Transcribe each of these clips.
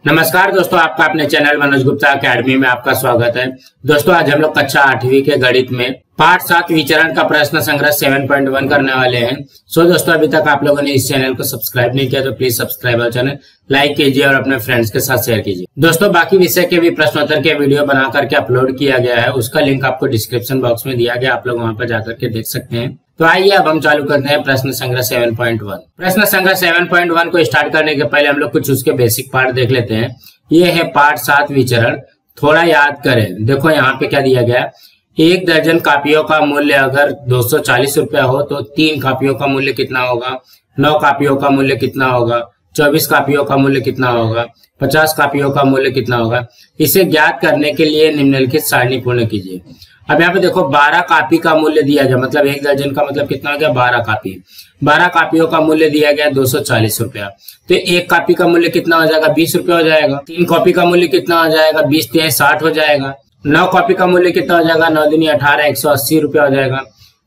नमस्कार दोस्तों, आपका अपने चैनल मनोज गुप्ता अकेडमी में आपका स्वागत है। दोस्तों, आज हम लोग कक्षा 8वीं के गणित में पाठ 7 विचरण का प्रश्न संग्रह 7.1 करने वाले हैं। दोस्तों, अभी तक आप लोगों ने इस चैनल को सब्सक्राइब नहीं किया तो प्लीज सब्सक्राइब और चैनल लाइक कीजिए और अपने फ्रेंड्स के साथ शेयर कीजिए। दोस्तों, बाकी विषय के भी प्रश्नोत्तर के वीडियो बना करके अपलोड किया गया है, उसका लिंक आपको डिस्क्रिप्शन बॉक्स में दिया गया, आप लोग वहां पर जाकर के देख सकते हैं। तो आइए अब हम चालू करते हैं प्रश्न संग्रह 7.1। प्रश्न संग्रह 7.1 को स्टार्ट करने के पहले हम लोग कुछ उसके बेसिक पार्ट देख लेते हैं। ये है पाठ 7 विचरण। थोड़ा याद करें, देखो यहाँ पे क्या दिया गया है। 1 दर्जन कापियों का मूल्य अगर 240 रुपया हो तो 3 कापियों का मूल्य कितना होगा, 9 कापियों का मूल्य कितना होगा, 24 कापियों का मूल्य कितना होगा, 50 कापियों का मूल्य कितना होगा। इसे ज्ञात करने के लिए निम्नलिखित सारणी पूर्ण कीजिए। अब यहाँ पे देखो 12 कापी का मूल्य दिया गया, मतलब 1 दर्जन का मतलब कितना हो गया, 12 कापी। 12 कापियों का मूल्य दिया गया 240 रुपया। तो 1 कापी का मूल्य कितना हो जाएगा, 20 रुपया हो जाएगा। 3 कॉपी का मूल्य कितना हो जाएगा, 20 3 60 हो जाएगा। 9 कॉपी का मूल्य कितना हो जाएगा, 9 दूनी 18 180 रुपया हो जाएगा।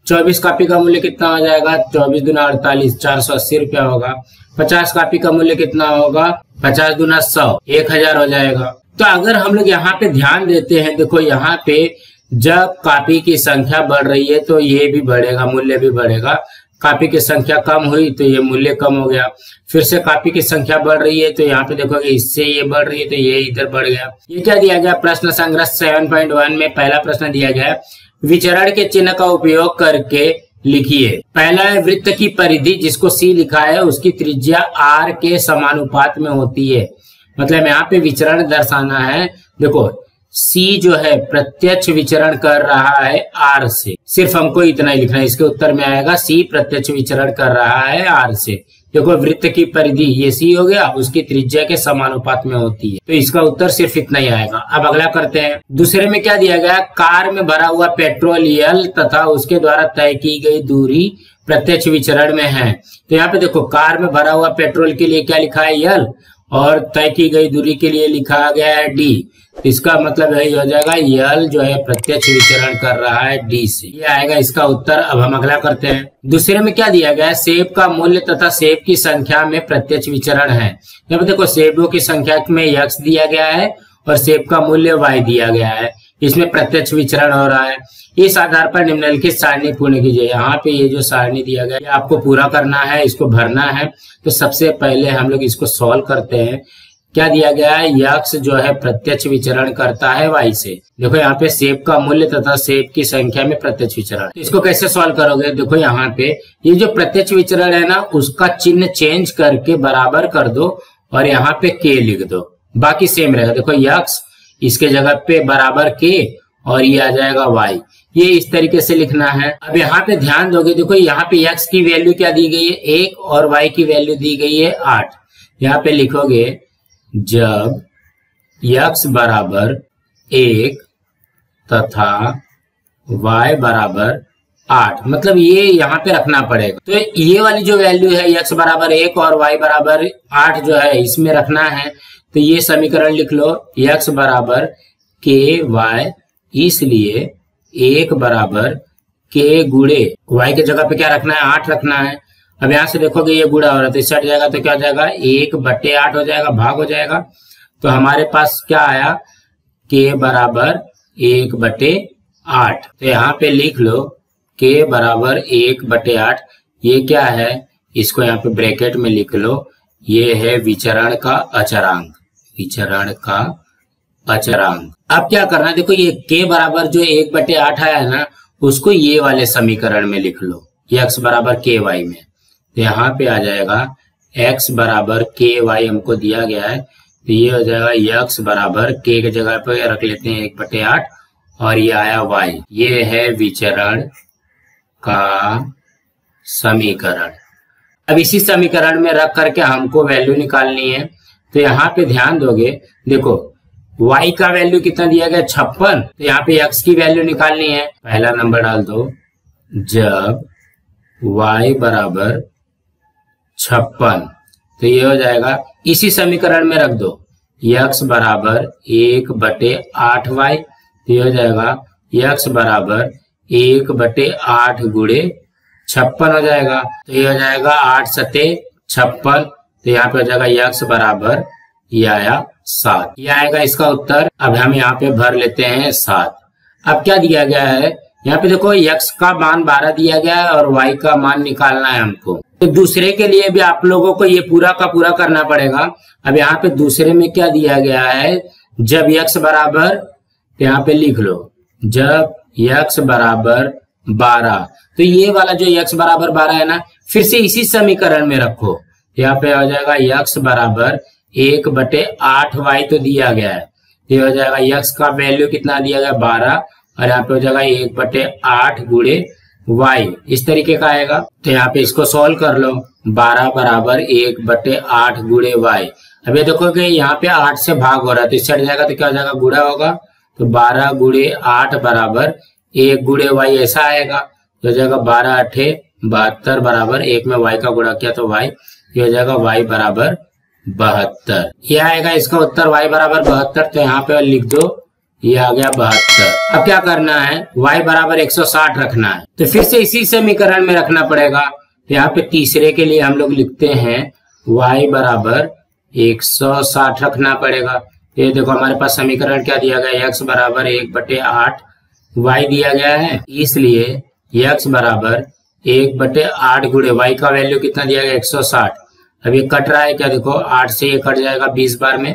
24 कापी का मूल्य कितना हो जाएगा, 24 दूना 48 480 रुपया होगा। 50 कापी का मूल्य कितना होगा, 50 दूना 100 1000 हो जाएगा। तो अगर हम लोग यहाँ पे ध्यान देते हैं, देखो यहाँ पे जब कापी की संख्या बढ़ रही है तो ये भी बढ़ेगा, मूल्य भी बढ़ेगा। कापी की संख्या कम हुई तो ये मूल्य कम हो गया। फिर से कापी की संख्या बढ़ रही है तो यहाँ पे देखोगे इससे ये बढ़ रही है तो ये इधर बढ़ गया। ये क्या दिया गया, प्रश्न संग्रह 7.1 में पहला प्रश्न दिया गया है, विचरण के चिन्ह का उपयोग करके लिखिए। पहला है वृत्त की परिधि, जिसको सी लिखा है, उसकी त्रिज्या r के समानुपात में होती है। मतलब यहाँ पे विचरण दर्शाना है। देखो C जो है प्रत्यक्ष विचरण कर रहा है R से, सिर्फ हमको इतना ही लिखना है। इसके उत्तर में आएगा C प्रत्यक्ष विचरण कर रहा है R से। देखो वृत्त की परिधि ये C हो गया, उसकी त्रिज्या के समानुपात में होती है, तो इसका उत्तर सिर्फ इतना ही आएगा। अब अगला करते हैं। दूसरे में क्या दिया गया, कार में भरा हुआ पेट्रोल L तथा उसके द्वारा तय की गई दूरी प्रत्यक्ष विचरण में है। तो यहाँ पे देखो कार में भरा हुआ पेट्रोल के लिए क्या लिखा है, L, और तय की गई दूरी के लिए लिखा गया है D। इसका मतलब यही हो जाएगा, L जो है प्रत्यक्ष विचरण कर रहा है D से, ये आएगा इसका उत्तर। अब हम अगला करते हैं। दूसरे में क्या दिया गया है, सेब का मूल्य तथा सेब की संख्या में प्रत्यक्ष विचरण है। यहाँ पे देखो सेबों की संख्या में x दिया गया है और सेब का मूल्य y दिया गया है, इसमें प्रत्यक्ष विचरण हो रहा है। इस आधार पर निम्नलिखित सारणी पूर्ण कीजिए। यहाँ पे ये जो सारणी दिया गया है आपको पूरा करना है, इसको भरना है। तो सबसे पहले हम लोग इसको सॉल्व करते हैं। क्या दिया गया है, x जो है प्रत्यक्ष विचरण करता है y से। देखो यहाँ पे सेब का मूल्य तथा सेब की संख्या में प्रत्यक्ष विचरण, इसको कैसे सॉल्व करोगे। देखो यहाँ पे ये जो प्रत्यक्ष विचरण है ना, उसका चिन्ह चेंज करके बराबर कर दो और यहाँ पे k लिख दो, बाकी सेम रहेगा। देखो x इसके जगह पे बराबर k और ये आ जाएगा y, ये इस तरीके से लिखना है। अब यहाँ पे ध्यान दोगे, देखो यहाँ पे x की वैल्यू क्या दी गई है, 1, और y की वैल्यू दी गई है 8। यहाँ पे लिखोगे जब x बराबर 1 तथा y बराबर 8, मतलब ये यहाँ पे रखना पड़ेगा। तो ये वाली जो वैल्यू है x बराबर 1 और y बराबर 8 जो है इसमें रखना है। तो ये समीकरण लिख लो, x बराबर ky, इसलिए 1 बराबर k गुणे y के जगह पे क्या रखना है, 8 रखना है। अब यहां से देखोगे ये गुणा हो रहा है तो इससे हट जाएगा, तो क्या हो जाएगा, 1/8 हो जाएगा, भाग हो जाएगा। तो हमारे पास क्या आया, k बराबर 1/8। तो यहाँ पे लिख लो k बराबर 1/8। ये क्या है, इसको यहाँ पे ब्रैकेट में लिख लो, ये है विचरण का अचरांक, विचरण का अचरांक। अब क्या करना है, देखो ये k बराबर जो 1/8 आया है ना, उसको ये वाले समीकरण में लिख लो, x बराबर ky में। तो यहाँ पे आ जाएगा x बराबर ky हमको दिया गया है, तो ये हो जाएगा x बराबर k के जगह पे रख लेते हैं 1/8 और ये आया y। ये है विचरण का समीकरण। अब इसी समीकरण में रख करके हमको वैल्यू निकालनी है। तो यहाँ पे ध्यान दोगे, देखो y का वैल्यू कितना दिया गया, 56। तो यहाँ पे x की वैल्यू निकालनी है। पहला नंबर डाल दो, जब y बराबर 56, तो ये हो जाएगा, इसी समीकरण में रख दो x बराबर 1/8y, तो ये हो जाएगा x बराबर 1/8 गुणे 56 हो जाएगा। तो ये हो जाएगा 8 सते 56। तो यहाँ पे हो जाएगा यक्स बराबर ये आया 7। ये आएगा इसका उत्तर। अब हम यहाँ पे भर लेते हैं 7। अब क्या दिया गया है, यहाँ पे देखो यक्स का मान 12 दिया गया है और वाई का मान निकालना है हमको। तो दूसरे के लिए भी आप लोगों को ये पूरा का पूरा करना पड़ेगा। अब यहाँ पे दूसरे में क्या दिया गया है, जब यक्स बराबर, यहाँ पे लिख लो, जब यक्स बराबर 12, तो ये वाला जो यक्स बराबर 12 है ना, फिर से इसी समीकरण में रखो। यहाँ पे हो जाएगा यक्स बराबर 1/8 वाई तो दिया गया है। ये हो जाएगा यक्स का वैल्यू कितना दिया गया 12 और यहाँ पे हो जाएगा 1/8 गुणे वाई, इस तरीके का आएगा। तो यहाँ पे इसको सॉल्व कर लो, 12 बराबर 1/8 गुणे वाई। अब ये देखो कि यहाँ पे 8 से भाग हो रहा है तो इससे हट जाएगा तो क्या हो जाएगा, गुणा होगा। तो 12 गुणे 8 बराबर 1 गुणे वाई, ऐसा आएगा। तो हो जाएगा 12 8 72 बराबर 1 में वाई का गुणा किया तो वाई, ये हो जाएगा वाई बराबर 72। ये आएगा इसका उत्तर y बराबर 72। तो यहाँ पे लिख दो, ये आ गया 72। अब क्या करना है, y बराबर 160 रखना है। तो फिर से इसी समीकरण में रखना पड़ेगा। यहाँ पे तीसरे के लिए हम लोग लिखते हैं y बराबर 160 रखना पड़ेगा। ये देखो हमारे पास समीकरण क्या दिया गया, x बराबर 1/8 y दिया गया है, इसलिए x बराबर 1/8 गुणे y का वैल्यू कितना दिया गया 160। अब ये कट रहा है क्या, देखो 8 से ये कट जाएगा 20 बार में।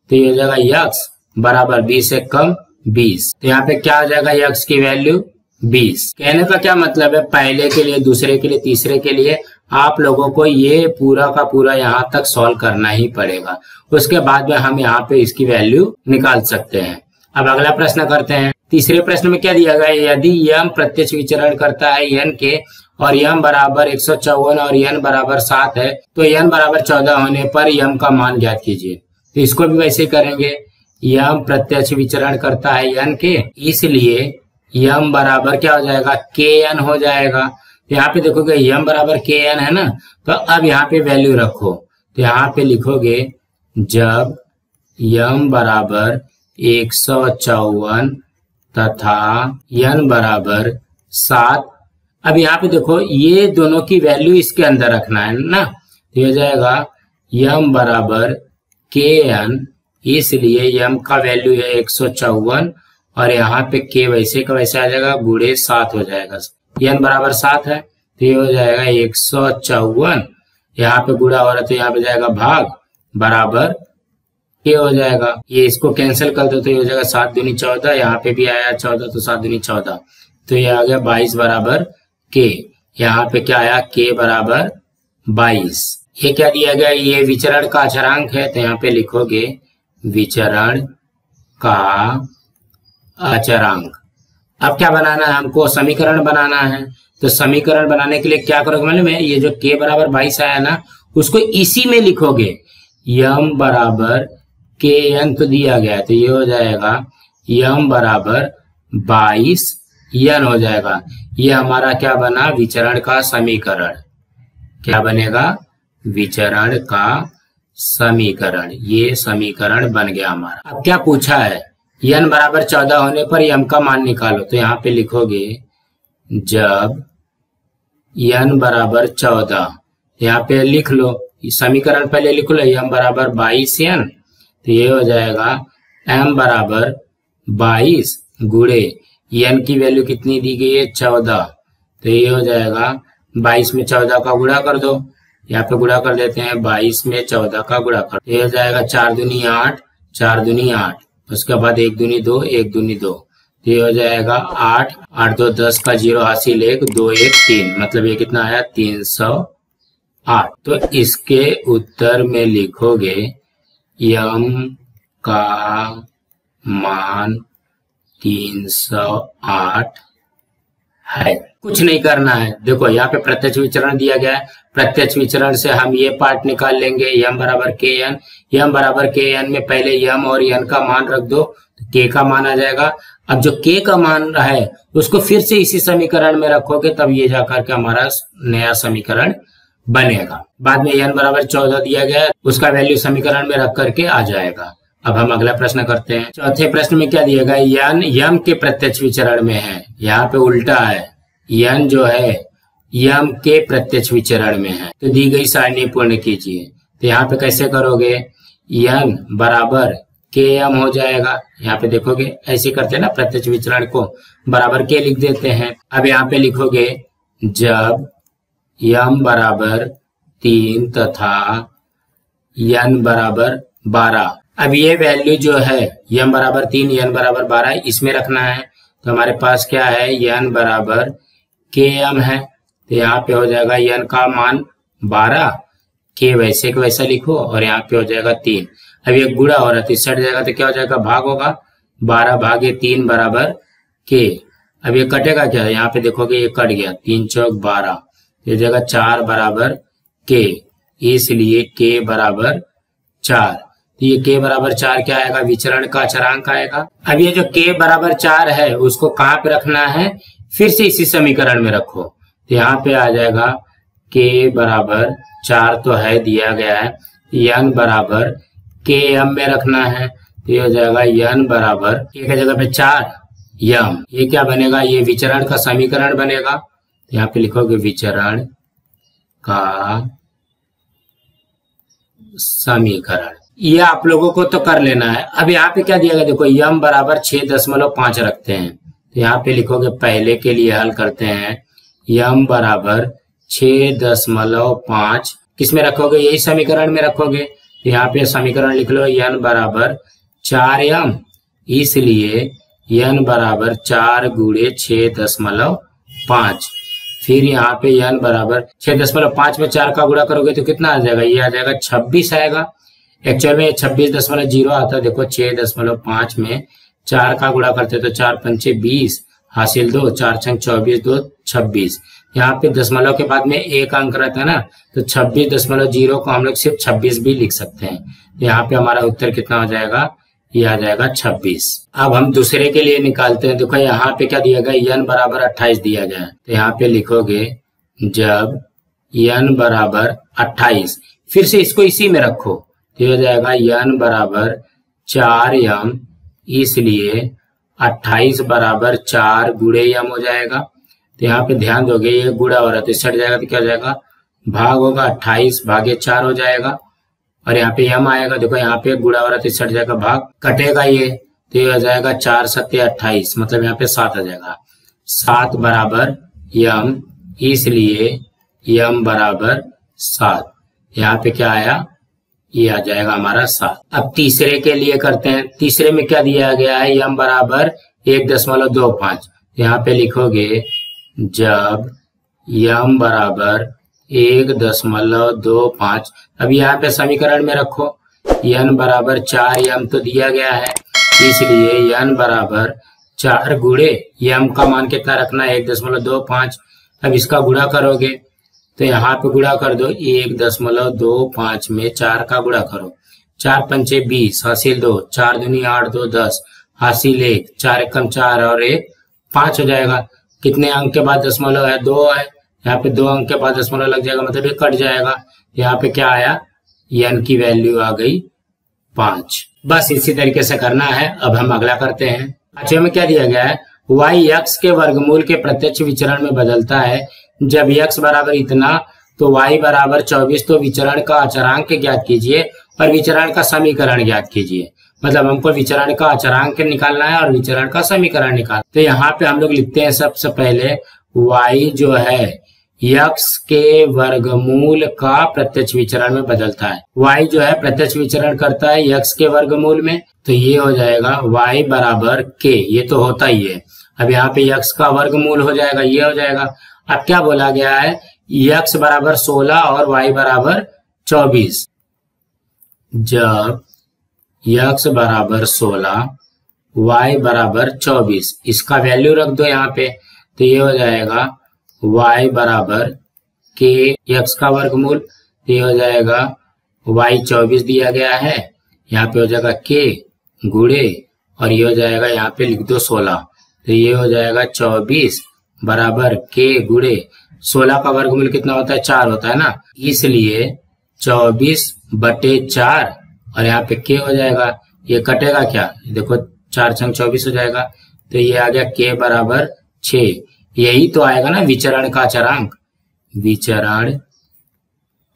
तो ये हो जाएगा यक्स बराबर 20 से कम 20। तो यहाँ पे क्या हो जाएगा, यक्स की वैल्यू 20। कहने का क्या मतलब है, पहले के लिए, दूसरे के लिए, तीसरे के लिए आप लोगों को ये पूरा का पूरा यहाँ तक सॉल्व करना ही पड़ेगा। उसके बाद में हम यहाँ पे इसकी वैल्यू निकाल सकते हैं। अब अगला प्रश्न करते हैं। तीसरे प्रश्न में क्या दिया गया, यदि यम प्रत्यक्ष विचरण करता है n के और यम बराबर 154 और n बराबर 7 है, तो n बराबर 14 होने पर यम का मान ज्ञात कीजिए। तो इसको भी वैसे ही करेंगे, यम प्रत्यक्ष विचरण करता है n के, इसलिए यम बराबर क्या हो जाएगा, kn हो जाएगा। तो यहाँ पे देखोगे यम बराबर kn है ना, तो अब यहाँ पे वैल्यू रखो। तो यहाँ पे लिखोगे जब यम बराबर 154 तथा n बराबर 7। अब यहाँ पे देखो ये दोनों की वैल्यू इसके अंदर रखना है ना। तो ये जाएगा यम बराबर kn, इसलिए यम का वैल्यू है 154 और यहाँ पे k वैसे का वैसे आ जाएगा, गुणे 7 हो जाएगा। n बराबर 7 है तो ये हो जाएगा 154, यहाँ पे गुणा हो रहा है तो यहाँ पे जाएगा भाग, बराबर k हो जाएगा। ये इसको कैंसिल कर दो तो ये हो जाएगा 7 दूनी 14, यहाँ पे भी आया 14 तो 7 दूनी 14, तो ये आ गया 22 बराबर k। यहाँ पे क्या आया, k बराबर 22। ये क्या दिया गया, ये विचरण का अचरांक है। तो यहाँ पे लिखोगे विचरण का अचरांक। अब क्या बनाना है हमको, समीकरण बनाना है। तो समीकरण बनाने के लिए क्या करोगे, मालूम है, ये जो k बराबर 22 आया ना, उसको इसी में लिखोगे। यम बराबर kn तो दिया गया है, तो ये हो जाएगा यम बराबर 22 n हो जाएगा। ये हमारा क्या बना, विचरण का समीकरण। क्या बनेगा, विचरण का समीकरण। ये समीकरण बन गया हमारा। अब क्या पूछा है, n बराबर 14 होने पर यम का मान निकालो। तो यहाँ पे लिखोगे जब n बराबर 14, यहाँ पे लिख लो समीकरण, पहले लिख लो m बराबर 22n। तो ये हो जाएगा m बराबर 22 गुणे n की वैल्यू कितनी दी गई है 14। तो ये हो जाएगा 22 में 14 का गुणा कर दो, यहाँ पे गुणा कर देते हैं, 22 में 14 का गुणा कर, ये हो जाएगा 4 दूनी 8, 4 दूनी 8, उसके बाद 1 दूनी 2, 1 दूनी 2, तो ये हो जाएगा 8, 8 2 10 का 0 हासिल 1, 2 1 3, मतलब ये कितना आया 308। तो इसके उत्तर में लिखोगे यम का मान 308 है। कुछ नहीं करना है, देखो यहाँ पे प्रत्यक्ष विचरण दिया गया है, प्रत्यक्ष विचरण से हम ये पार्ट निकाल लेंगे, यम बराबर के एन। यम बराबर के एन में पहले यम और एन का मान रख दो, तो के का मान आ जाएगा। अब जो के का मान है उसको फिर से इसी समीकरण में रखोगे, तब ये जाकर के हमारा नया समीकरण बनेगा। बाद में एन बराबर 14 दिया गया है, उसका वैल्यू समीकरण में रख करके आ जाएगा। अब हम अगला प्रश्न करते हैं। चौथे प्रश्न में क्या दिया गया, यन यम के प्रत्यक्ष विचरण में है, यहाँ पे उल्टा है, यन जो है यम के प्रत्यक्ष विचरण में है। तो दी गई सारणी पूर्ण कीजिए। तो यहाँ पे कैसे करोगे, यन बराबर के यम हो जाएगा। यहाँ पे देखोगे ऐसे करते हैं ना, प्रत्यक्ष विचरण को बराबर के लिख देते हैं। अब यहाँ पे लिखोगे जब यम बराबर 3 तथा यन बराबर 12। अब ये वैल्यू जो है यम बराबर 3 यन बराबर 12 इसमें रखना है। तो हमारे पास क्या है, यन बराबर के एम है। तो यहाँ पे हो जाएगा यन का मान 12, के वैसे के वैसा लिखो और यहाँ पे हो जाएगा 3। अब ये गुणा हो रहा है तो इस हट जाएगा तो क्या हो जाएगा, भाग होगा। 12 भागे 3 बराबर के। अब ये कटेगा क्या, यहाँ पे देखोगे ये कट गया, 3 चौक 12, ये जगह 4 बराबर के, इसलिए के बराबर 4। तो ये के बराबर 4 क्या आएगा, विचरण का अचरांक आएगा। अब ये जो के बराबर 4 है उसको कहाँ पे रखना है, फिर से इसी समीकरण में रखो। तो यहाँ पे आ जाएगा के बराबर 4 तो है दिया गया है, यन बराबर के एम में रखना है। तो ये हो जाएगा यन बराबर के जगह पे 4 यम, ये क्या बनेगा, ये विचरण का समीकरण बनेगा। तो यहाँ पे लिखोगे विचरण का समीकरण। ये आप लोगों को तो कर लेना है। अब यहाँ पे क्या दिया गया, देखो यम बराबर 6.5 रखते हैं। तो यहाँ पे लिखोगे, पहले के लिए हल करते हैं, यम बराबर 6.5 किस में रखोगे, यही समीकरण में रखोगे। तो यहाँ पे समीकरण लिख लो, यन बराबर 4 यम, इसलिए यन बराबर 4 गुणे 6.5। फिर यहाँ पे यन बराबर 6.5 में 4 का गुणा करोगे तो कितना आ जाएगा, ये आ जाएगा 26 आएगा। एक्चुअल में 26.0 आता है। देखो 6.5 में 4 का गुणा करते तो 4 पंचे 20 हासिल 2, 4 छंग 24, 2 26। यहाँ पे दशमलव के बाद में एक अंक रहता है ना, तो 26.0 को हम लोग सिर्फ 26 भी लिख सकते हैं। यहाँ पे हमारा उत्तर कितना हो जाएगा, ये आ जाएगा 26। अब हम दूसरे के लिए निकालते हैं। देखो यहाँ पे क्या दिया गया, यन बराबर 28 दिया गया है। तो यहाँ पे लिखोगे जब यन बराबर 28, फिर से इसको इसी में रखो। तो हो जाएगा यन बराबर 4 यम, इसलिए 28 बराबर 4 गुणे यम हो जाएगा। तो यहाँ पे ध्यान दोगे ये गुणा हो रहा है तो इससे हट जाएगा तो क्या हो जाएगा, भाग होगा, 28 भागे 4 हो जाएगा। और यहाँ पे यम आएगा, देखो यहाँ पे गुणा हो रहा है तो इससे हट जाएगा, भाग कटेगा ये, तो ये हो जाएगा 4 सत्ते 28, मतलब यहाँ पे 7 आ जाएगा। 7 बराबर यम, इसलिए यम बराबर 7। यहाँ पे क्या आया, ये आ जाएगा हमारा 7। अब तीसरे के लिए करते हैं। तीसरे में क्या दिया गया है, यम बराबर 1.25। यहाँ पे लिखोगे जब यम बराबर 1.25। अब यहाँ पे समीकरण में रखो, यन बराबर 4 यम तो दिया गया है, इसलिए यन बराबर 4 गुणे यम का मान कितना रखना है, 1.25। अब इसका गुणा करोगे तो यहाँ पे गुणा कर दो, 1.25 में 4 का गुणा करो, 4 पंचे 20 हासिल 2, 4 दूनी 8, 2 10 हासिल 1, 4 एकम 4 और 1 5 हो जाएगा। कितने अंक के बाद दशमलव है, 2 है। यहाँ पे 2 अंक के बाद दशमलव लग जाएगा, मतलब ये कट जाएगा। यहाँ पे क्या आया, यन की वैल्यू आ गई 5। बस इसी तरीके से करना है। अब हम अगला करते हैं। पांचवें में क्या दिया गया है, y x के वर्गमूल के प्रत्यक्ष विचरण में बदलता है। जब x बराबर इतना तो y बराबर 24। तो विचरण का अचरांक ज्ञात कीजिए और विचरण का समीकरण ज्ञात कीजिए। मतलब हमको विचरण का अचरांक निकालना है और विचरण का समीकरण निकालना। तो यहाँ पे हम लोग लिखते हैं सबसे पहले y जो है x के वर्गमूल का प्रत्यक्ष विचरण में बदलता है। y जो है प्रत्यक्ष विचरण करता है x के वर्गमूल में, तो ये हो जाएगा y बराबर k, ये तो होता ही है। अब यहाँ पे x का वर्गमूल हो जाएगा, ये हो जाएगा। अब क्या बोला गया है, x बराबर 16 और y बराबर 24। जब x बराबर 16 y बराबर 24, इसका वैल्यू रख दो यहाँ पे, तो ये हो जाएगा y बराबर k x का वर्गमूल, तो ये हो जाएगा y 24 दिया गया है, यहाँ पे हो जाएगा k गुणे और ये हो जाएगा यहाँ पे लिख दो 16, तो ये हो जाएगा 24 बराबर k गुणे 16 का वर्गमूल कितना होता है, 4 होता है ना, इसलिए 24/4 और यहाँ पे k हो जाएगा। ये कटेगा क्या, देखो 4 छंग 24 हो जाएगा, तो ये आ गया k बराबर 6। यही तो आएगा ना विचरण का अचरांक। विचरण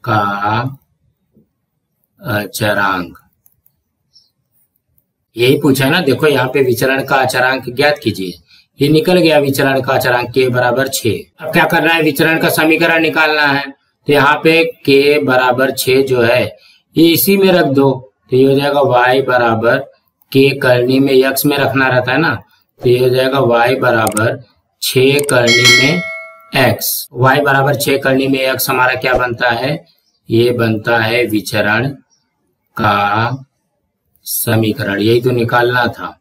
का अचरांक। यही पूछा है ना, देखो यहाँ पे विचरण का अचरांक ज्ञात कीजिए। ये निकल गया विचरण का अचरांक के बराबर 6। अब क्या करना है, विचरण का समीकरण निकालना है। तो यहाँ पे के बराबर 6 जो है ये इसी में रख दो, तो ये हो जाएगा y बराबर के करनी में x में रखना रहता है ना, तो ये हो जाएगा y बराबर 6 करनी में x। y बराबर 6 करनी में x हमारा क्या बनता है, ये बनता है विचरण का समीकरण। यही तो निकालना था,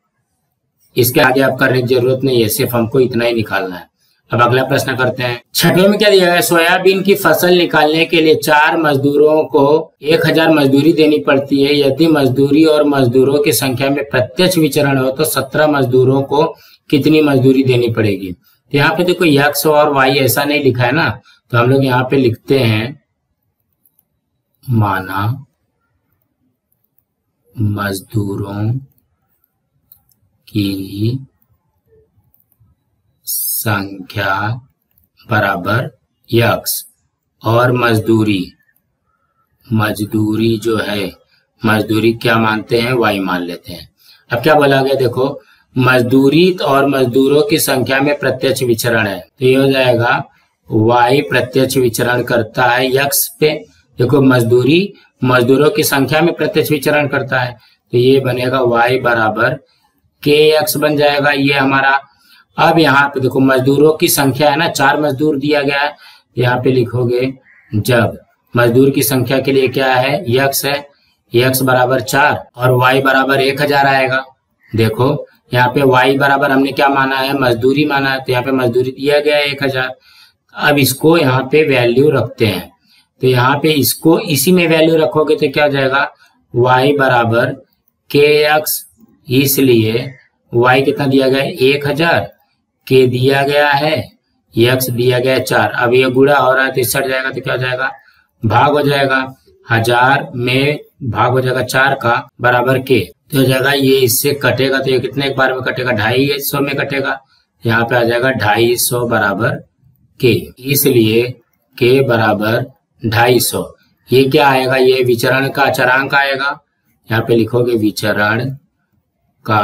इसके आगे आप करने की जरूरत नहीं है, सिर्फ हमको इतना ही निकालना है। अब अगला प्रश्न करते हैं। छठवें में क्या दिया गया है, सोयाबीन की फसल निकालने के लिए 4 मजदूरों को 1000 मजदूरी देनी पड़ती है। यदि मजदूरी और मजदूरों की संख्या में प्रत्यक्ष विचरण हो तो 17 मजदूरों को कितनी मजदूरी देनी पड़ेगी। तो यहाँ पे देखो x और y ऐसा नहीं लिखा है ना, तो हम लोग यहाँ पे लिखते हैं माना मजदूरों की संख्या बराबर x और मजदूरी जो है, मजदूरी क्या मानते हैं, y मान लेते हैं। अब क्या बोला गया, देखो मजदूरी और मजदूरों की संख्या में प्रत्यक्ष विचरण है, तो ये हो जाएगा y प्रत्यक्ष विचरण करता है x पे। देखो मजदूरी मजदूरों की संख्या में प्रत्यक्ष विचरण करता है, तो ये बनेगा y बराबर kx बन जाएगा ये हमारा। अब यहाँ पे देखो मजदूरों की संख्या है ना, 4 मजदूर दिया गया है, यहाँ पे लिखोगे जब मजदूर की संख्या के लिए क्या है, x है, x बराबर 4 और y बराबर 1000 आएगा। देखो यहाँ पे y बराबर हमने क्या माना है, मजदूरी माना है, तो यहाँ पे मजदूरी दिया गया है 1000। अब इसको यहाँ पे वैल्यू रखते हैं, तो यहाँ पे इसको इसी में वैल्यू रखोगे तो क्या हो जाएगा, y बराबर kx, इसलिए y कितना दिया गया है 1000, k दिया गया है, x दिया गया है 4। अब ये गुणा हो रहा है तो इससे हट जाएगा, तो क्या हो जाएगा, भाग हो जाएगा, 1000 में भाग हो जाएगा 4 का बराबर k, तो हो जाएगा ये इससे कटेगा, तो ये कितने एक बार में कटेगा, 250 में कटेगा, यहाँ पे आ जाएगा 250 बराबर k, इसलिए k बराबर 250। ये क्या आएगा, ये विचरण का अचरांक आएगा। यहाँ पे लिखोगे विचरण का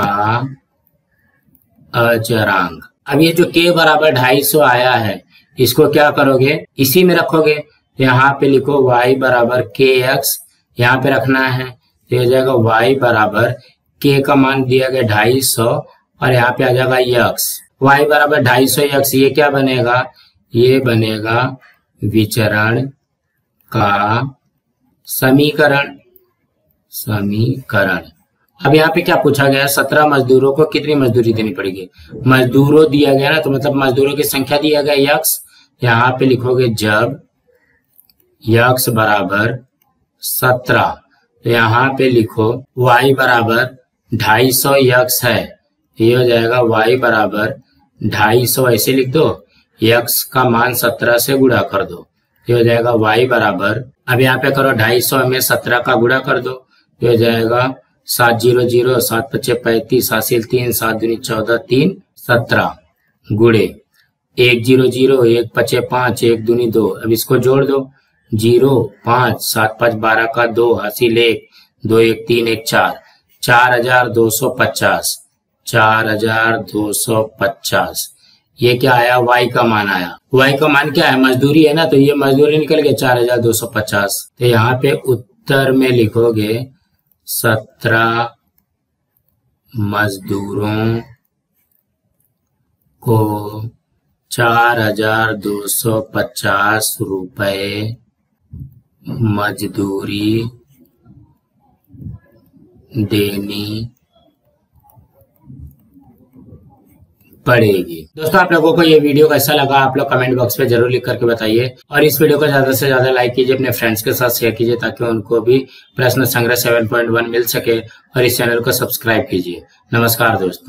अचरांक। अब ये जो k बराबर 250 आया है, इसको क्या करोगे, इसी में रखोगे। यहाँ पे लिखो y बराबर kx, यहाँ पे रखना है, तो हो जाएगा y बराबर k का मान दिया गया 250 और यहाँ पे आ जाएगा x, y बराबर 250 x। ये क्या बनेगा, ये बनेगा विचरण का समीकरण। अब यहाँ पे क्या पूछा गया, 17 मजदूरों को कितनी मजदूरी देनी पड़ेगी। मजदूरों दिया गया ना, तो मतलब मजदूरों की संख्या दिया गया x। यहाँ पे लिखोगे जब x बराबर 17, तो यहाँ पे लिखो y बराबर 250 x है, ये हो जाएगा y बराबर 250, ऐसे लिख दो, x का मान 17 से गुणा कर दो, ये हो जाएगा y बराबर, अब यहाँ पे करो 250 में 17 का गुणा कर दो, ये हो जाएगा 700, 7 × 5 = 35, 7 × 3 7 × 14 3 17 गुणे 100, 1 × 5 = 5, 1 दूनी 2। अब इसको जोड़ दो, 0 5 7 5 12 का 2 हासिल 1, 2 1 3 1 4, 4250, 4250। ये क्या आया, y का मान आया। y का मान क्या है, मजदूरी है ना, तो ये मजदूरी निकल गया 4250। तो यहाँ पे उत्तर में लिखोगे 17 मजदूरों को 4250 रुपए मजदूरी देनी पड़ेगी। दोस्तों आप लोगों को ये वीडियो कैसा लगा, आप लोग कमेंट बॉक्स में जरूर लिख करके बताइए, और इस वीडियो को ज्यादा से ज्यादा लाइक कीजिए, अपने फ्रेंड्स के साथ शेयर कीजिए ताकि उनको भी प्रश्न संग्रह 7.1 मिल सके, और इस चैनल को सब्सक्राइब कीजिए। नमस्कार दोस्तों।